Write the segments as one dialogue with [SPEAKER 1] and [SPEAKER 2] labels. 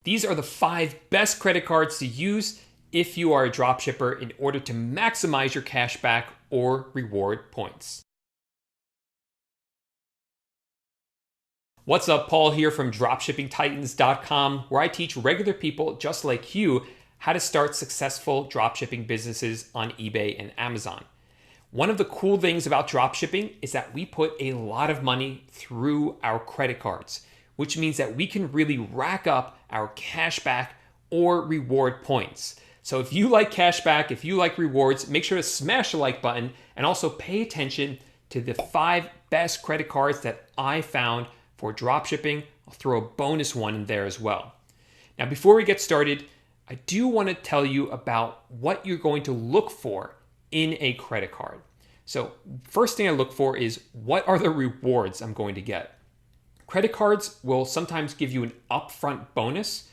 [SPEAKER 1] These are the 5 best credit cards to use if you are a dropshipper in order to maximize your cashback or reward points. What's up, Paul here from dropshippingtitans.com, where I teach regular people just like you how to start successful dropshipping businesses on eBay and Amazon. One of the cool things about dropshipping is that we put a lot of money through our credit cards, which means that we can really rack up our cashback or reward points. So if you like cashback, if you like rewards, make sure to smash the like button and also pay attention to the 5 best credit cards that I found for dropshipping. I'll throw a bonus one in there as well. Now, before we get started, I do want to tell you about what you're going to look for in a credit card. So first thing I look for is, what are the rewards I'm going to get? Credit cards will sometimes give you an upfront bonus,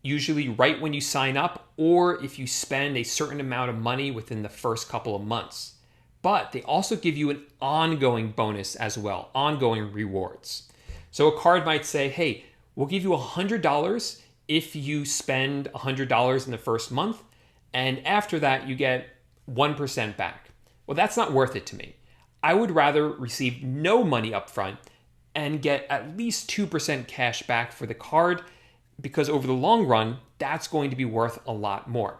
[SPEAKER 1] usually right when you sign up, or if you spend a certain amount of money within the first couple of months. But they also give you an ongoing bonus as well, ongoing rewards. So a card might say, hey, we'll give you $100 if you spend $100 in the first month, and after that you get 1% back. Well, that's not worth it to me. I would rather receive no money up front and get at least 2% cash back for the card, because over the long run, that's going to be worth a lot more.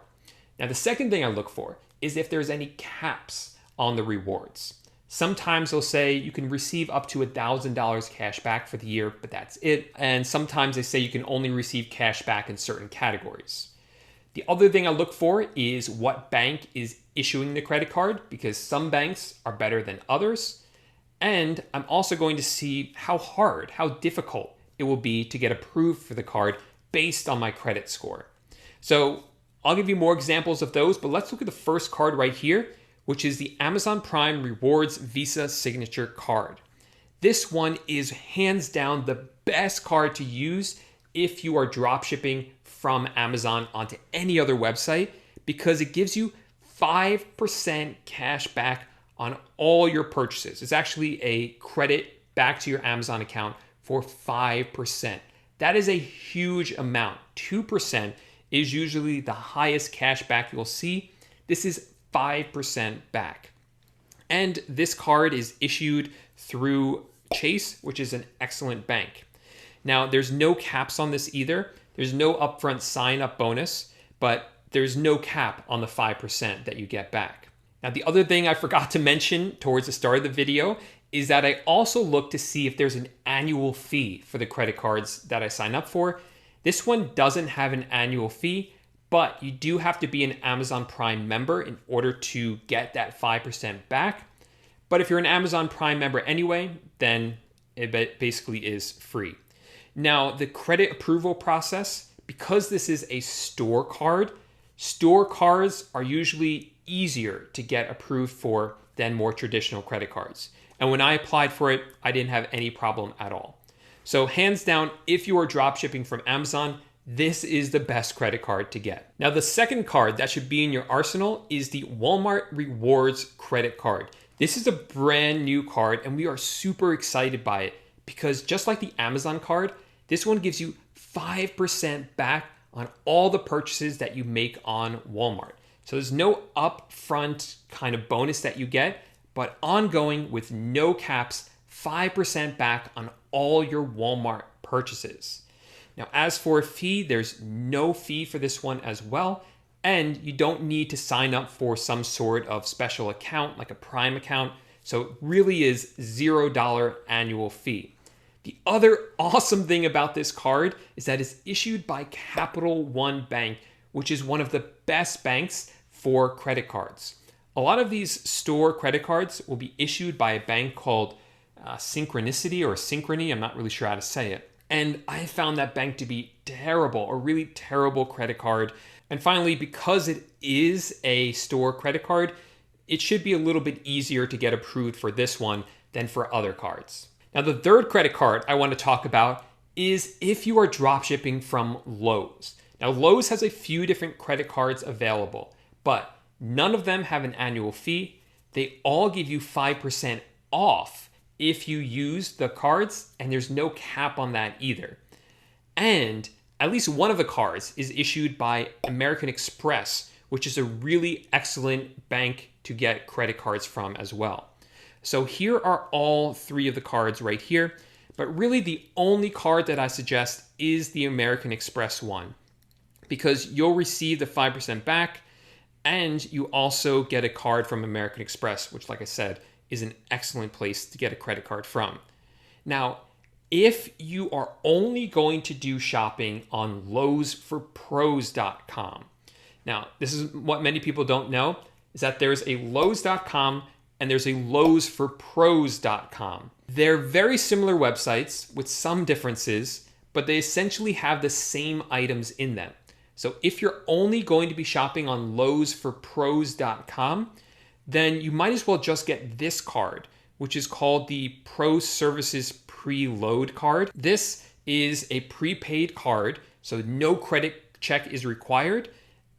[SPEAKER 1] Now, the second thing I look for is if there's any caps on the rewards. Sometimes they'll say you can receive up to $1,000 cash back for the year, but that's it. And sometimes they say you can only receive cash back in certain categories. The other thing I look for is what bank is issuing the credit card, because some banks are better than others. And I'm also going to see how hard, how difficult it will be to get approved for the card based on my credit score. So I'll give you more examples of those, but let's look at the first card right here, which is the Amazon Prime Rewards Visa Signature Card. This one is hands down the best card to use if you are dropshipping from Amazon onto any other website, because it gives you 5% cash back on all your purchases. It's actually a credit back to your Amazon account for 5%. That is a huge amount. 2% is usually the highest cash back you'll see. This is 5% back. And this card is issued through Chase, which is an excellent bank. Now, there's no caps on this either. There's no upfront sign-up bonus, but there's no cap on the 5% that you get back. Now, the other thing I forgot to mention towards the start of the video is that I also look to see if there's an annual fee for the credit cards that I sign up for. This one doesn't have an annual fee, but you do have to be an Amazon Prime member in order to get that 5% back. But if you're an Amazon Prime member anyway, then it basically is free. Now, the credit approval process, because this is a store card, store cards are usually easier to get approved for than more traditional credit cards. And when I applied for it, I didn't have any problem at all. So hands down, if you are dropshipping from Amazon, this is the best credit card to get. Now, the second card that should be in your arsenal is the Walmart Rewards credit card. This is a brand new card, and we are super excited by it because just like the Amazon card, this one gives you 5% back on all the purchases that you make on Walmart. So there's no upfront kind of bonus that you get, but ongoing with no caps, 5% back on all your Walmart purchases. Now, as for a fee, there's no fee for this one as well, and you don't need to sign up for some sort of special account like a Prime account, so it really is $0 annual fee. The other awesome thing about this card is that it's issued by Capital One Bank, which is one of the best banks for credit cards. A lot of these store credit cards will be issued by a bank called Synchronicity or Synchrony. I'm not really sure how to say it. And I found that bank to be terrible, a really terrible credit card. And finally, because it is a store credit card, it should be a little bit easier to get approved for this one than for other cards. Now, the third credit card I want to talk about is if you are dropshipping from Lowe's. Now, Lowe's has a few different credit cards available, but none of them have an annual fee. They all give you 5% off if you use the cards, and there's no cap on that either. And at least one of the cards is issued by American Express, which is a really excellent bank to get credit cards from as well. So here are all three of the cards right here, but really the only card that I suggest is the American Express one, because you'll receive the 5% back and you also get a card from American Express, which, like I said, is an excellent place to get a credit card from. Now, if you are only going to do shopping on lowesforpros.com. Now, this is what many people don't know, is that there's a lowes.com and there's a lowesforpros.com. They're very similar websites with some differences, but they essentially have the same items in them. So if you're only going to be shopping on lowesforpros.com, then you might as well just get this card, which is called the Pro Services Preload card. This is a prepaid card, so no credit check is required,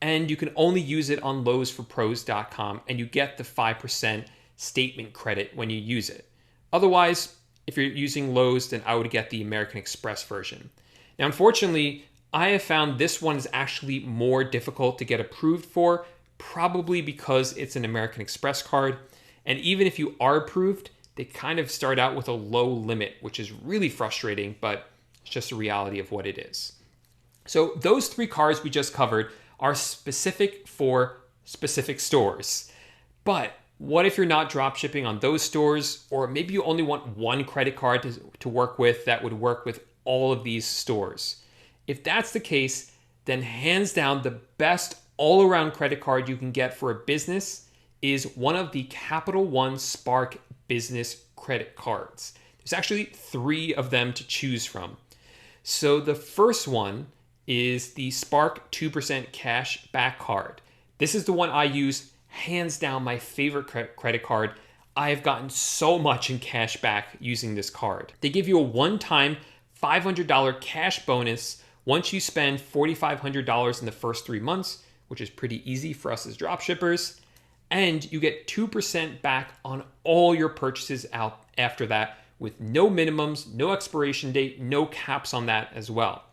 [SPEAKER 1] and you can only use it on lowesforpros.com, and you get the 5% statement credit when you use it. Otherwise, if you're using Lowe's, then I would get the American Express version. Now, unfortunately, I have found this one is actually more difficult to get approved for, probably because it's an American Express card. And even if you are approved, they kind of start out with a low limit, which is really frustrating, but it's just a reality of what it is. So those three cards we just covered are specific for specific stores. But what if you're not drop shipping on those stores, or maybe you only want one credit card to work with that would work with all of these stores? If that's the case, then hands down the best all-around credit card you can get for a business is one of the Capital One Spark business credit cards. There's actually three of them to choose from. So the first one is the Spark 2% cash back card. This is the one I use, hands down my favorite credit card. I have gotten so much in cash back using this card. They give you a one-time $500 cash bonus once you spend $4,500 in the first 3 months, which is pretty easy for us as dropshippers, and you get 2% back on all your purchases out after that with no minimums, no expiration date, no caps on that as well.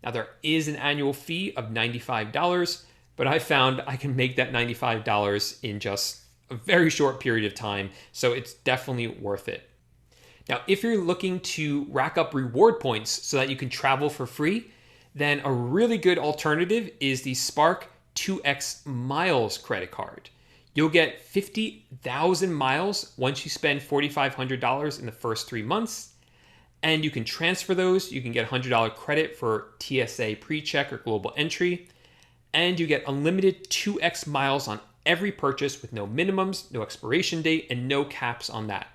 [SPEAKER 1] Now, there is an annual fee of $95, but I found I can make that $95 in just a very short period of time, so it's definitely worth it. Now, if you're looking to rack up reward points so that you can travel for free, then a really good alternative is the Spark 2X Miles credit card. You'll get 50,000 miles once you spend $4,500 in the first 3 months, and you can transfer those. You can get $100 credit for TSA pre-check or global entry, and you get unlimited 2X miles on every purchase with no minimums, no expiration date, and no caps on that.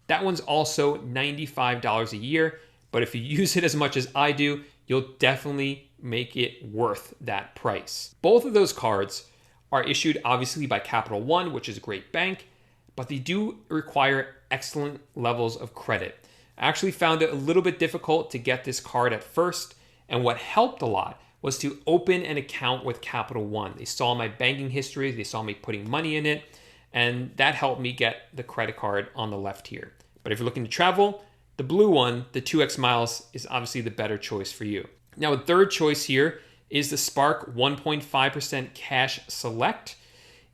[SPEAKER 1] That one's also $95 a year, but if you use it as much as I do, you'll definitely make it worth that price. Both of those cards are issued obviously by Capital One, which is a great bank, but they do require excellent levels of credit. I actually found it a little bit difficult to get this card at first, and what helped a lot was to open an account with Capital One. They saw my banking history, they saw me putting money in it, and that helped me get the credit card on the left here. But if you're looking to travel, the blue one, the 2X Miles, is obviously the better choice for you. Now, a third choice here is the Spark 1.5% Cash Select.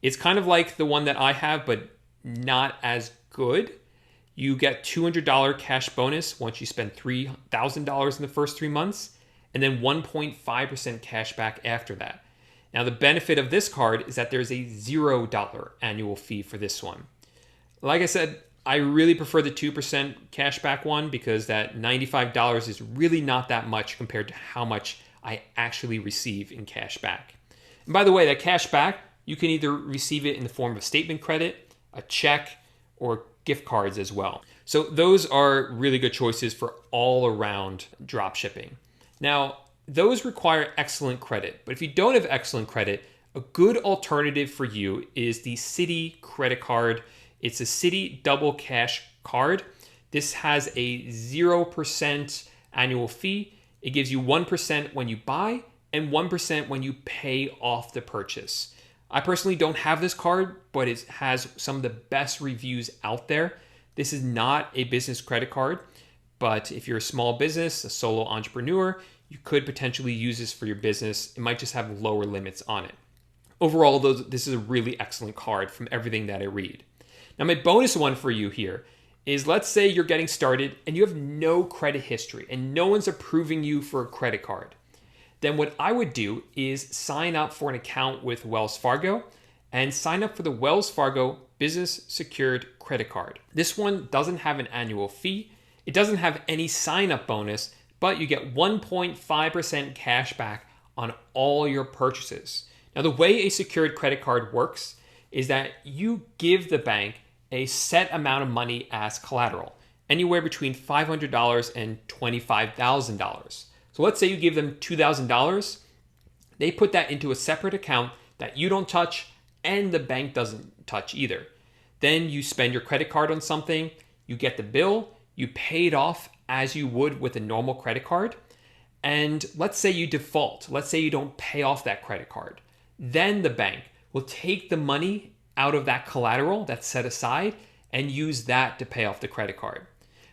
[SPEAKER 1] It's kind of like the one that I have, but not as good. You get $200 cash bonus once you spend $3,000 in the first 3 months, and then 1.5% cash back after that. Now, the benefit of this card is that there's a $0 annual fee for this one. Like I said, I really prefer the 2% cashback one because that $95 is really not that much compared to how much I actually receive in cash back. And by the way, that cash back, you can either receive it in the form of statement credit, a check, or gift cards as well. So those are really good choices for all around drop shipping. Now, those require excellent credit, but if you don't have excellent credit, a good alternative for you is the Citi credit card. It's a Citi double cash card. This has a 0% annual fee. It gives you 1% when you buy and 1% when you pay off the purchase. I personally don't have this card, but it has some of the best reviews out there. This is not a business credit card, but if you're a small business, a solo entrepreneur, you could potentially use this for your business. It might just have lower limits on it. Overall, though, this is a really excellent card from everything that I read. Now, my bonus one for you here is, let's say you're getting started and you have no credit history and no one's approving you for a credit card. Then what I would do is sign up for an account with Wells Fargo and sign up for the Wells Fargo Business Secured Credit Card. This one doesn't have an annual fee. It doesn't have any sign-up bonus, but you get 1.5% cash back on all your purchases. Now, the way a secured credit card works is that you give the bank a set amount of money as collateral, anywhere between $500 and $25,000. So let's say you give them $2,000. They put that into a separate account that you don't touch and the bank doesn't touch either. Then you spend your credit card on something, you get the bill, you pay it off as you would with a normal credit card. And let's say you default. Let's say you don't pay off that credit card. Then the bank will take the money out of that collateral that's set aside and use that to pay off the credit card.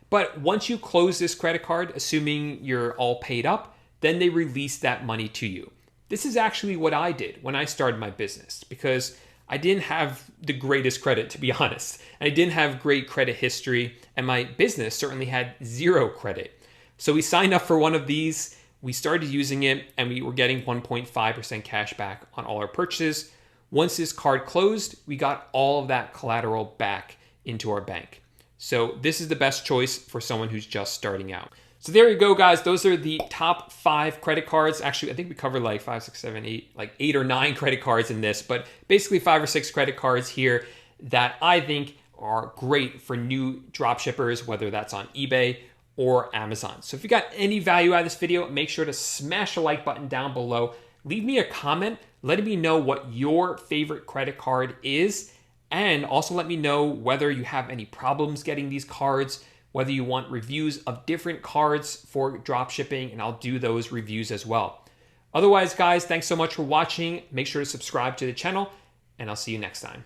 [SPEAKER 1] But once you close this credit card, assuming you're all paid up, then they release that money to you. This is actually what I did when I started my business, because I didn't have the greatest credit, to be honest. I didn't have great credit history, and my business certainly had zero credit. So we signed up for one of these, we started using it, and we were getting 1.5% cash back on all our purchases. Once this card closed, we got all of that collateral back into our bank. So this is the best choice for someone who's just starting out. So there you go, guys. Those are the top 5 credit cards. Actually, I think we covered like 5, 6, 7, 8, like 8 or 9 credit cards in this, but basically 5 or 6 credit cards here that I think are great for new dropshippers, whether that's on eBay or Amazon. So if you got any value out of this video, make sure to smash the like button down below. Leave me a comment letting me know what your favorite credit card is, and also let me know whether you have any problems getting these cards, whether you want reviews of different cards for dropshipping, and I'll do those reviews as well. Otherwise, guys, thanks so much for watching. Make sure to subscribe to the channel, and I'll see you next time.